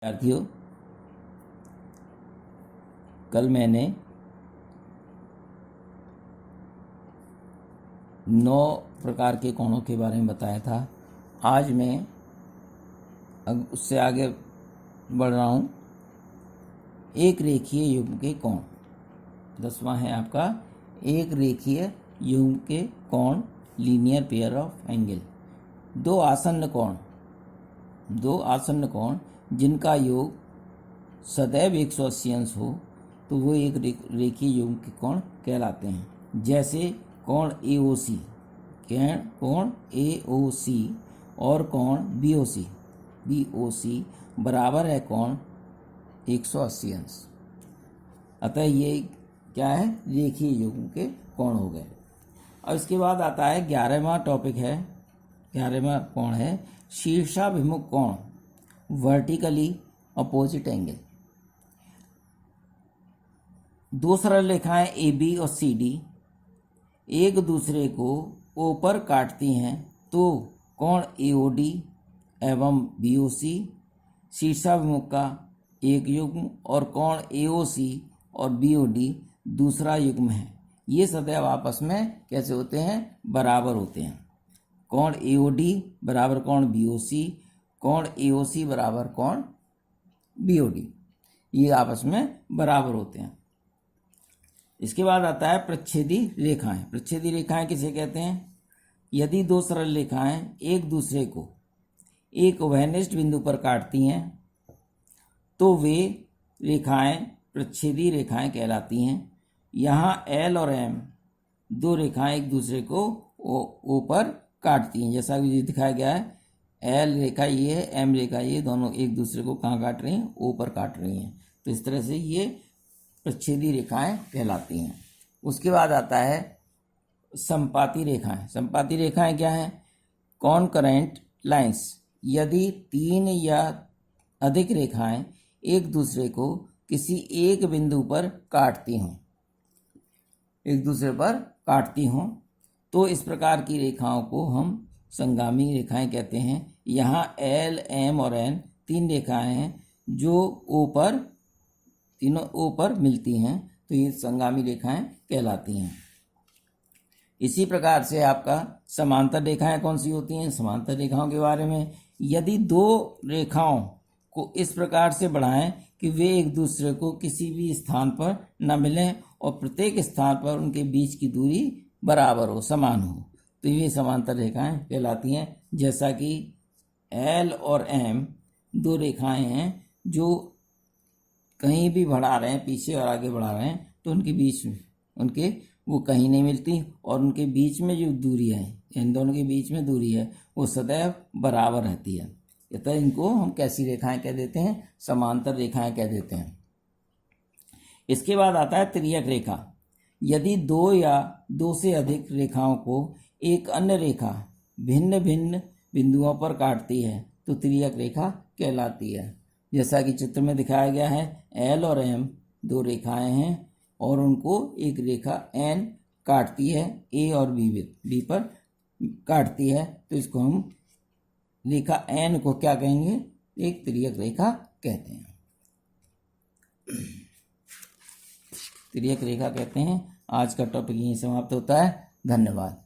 विद्यार्थियों, कल मैंने 9 प्रकार के कोणों के बारे में बताया था। आज मैं उससे आगे बढ़ रहा हूँ। एक रेखीय युग्म के कोण 10वां है आपका एक रेखीय युग्म के कोण, लीनियर पेयर ऑफ एंगल। दो आसन्न कोण जिनका योग सदैव 180 अंश हो तो वो एक रेखीय युग्म के कोण कहलाते हैं। जैसे कोण AOC और कोण BOC बराबर है कोण 180 अंश। अतः ये क्या है, रेखीय युग्म के कोण हो गए। अब इसके बाद आता है 11वां टॉपिक है, 11वां कोण है शीर्षाभिमुख कोण, वर्टिकली अपोजिट एंगल। दो सरल रेखाएं AB और CD एक दूसरे को O पर काटती हैं तो कोण AOD एवं BOC शीर्षाभिमुख का एक युग्म और कोण AOC और BOD दूसरा युग्म है। ये सदैव आपस में कैसे होते हैं, बराबर होते हैं। कोण AOD बराबर कोण BOC, कोण AOC बराबर कोण BOD, ये आपस में बराबर होते हैं। इसके बाद आता है प्रच्छेदी रेखाएं। प्रच्छेदी रेखाएं किसे कहते हैं? यदि दो सरल रेखाएं एक दूसरे को एक उभयनिष्ठ बिंदु पर काटती हैं तो वे रेखाएं प्रच्छेदी रेखाएं कहलाती हैं। यहाँ L और M दो रेखाएं एक दूसरे को O पर काटती हैं। जैसा कि दिखाया गया है, L रेखा ये है, M रेखा ये, दोनों एक दूसरे को कहाँ काट रही हैं, O पर काट रही हैं। तो इस तरह से ये प्रच्छेदी रेखाएं कहलाती हैं। उसके बाद आता है संपाती रेखाएं। संपाती रेखाएं क्या हैं? कॉनकरेंट लाइंस। यदि 3 या अधिक रेखाएं एक दूसरे को किसी एक बिंदु पर काटती हों तो इस प्रकार की रेखाओं को हम संगामी रेखाएं कहते हैं। यहाँ L, M और N 3 रेखाएं हैं जो तीनों O पर मिलती हैं, तो ये संगामी रेखाएं कहलाती हैं। इसी प्रकार से आपका समांतर रेखाएं कौन सी होती हैं? समांतर रेखाओं के बारे में, यदि दो रेखाओं को इस प्रकार से बढ़ाएं कि वे एक दूसरे को किसी भी स्थान पर न मिलें और प्रत्येक स्थान पर उनके बीच की दूरी बराबर हो, समान हो, तो ये समांतर रेखाएं कहलाती हैं। जैसा कि L और M दो रेखाएं हैं जो कहीं भी बढ़ा रहे हैं, पीछे और आगे बढ़ा रहे हैं, तो उनके बीच में वो कहीं नहीं मिलती और उनके बीच में जो दूरी है, इन दोनों के बीच में दूरी है, वो सदैव बराबर रहती है। तो इनको हम कैसी रेखाएं कह देते हैं? समांतर रेखाएं कह देते हैं। इसके बाद आता है तिर्यक रेखा। यदि 2 या 2 से अधिक रेखाओं को एक अन्य रेखा भिन्न भिन्न बिंदुओं पर काटती है तो तिर्यक रेखा कहलाती है। जैसा कि चित्र में दिखाया गया है, L और M दो रेखाएं हैं और उनको एक रेखा N काटती है, A और B पर काटती है, तो इसको हम रेखा N को क्या कहेंगे? एक तिर्यक रेखा कहते हैं। तिर्यक रेखा कहते हैं। आज का टॉपिक यहीं समाप्त होता है। धन्यवाद।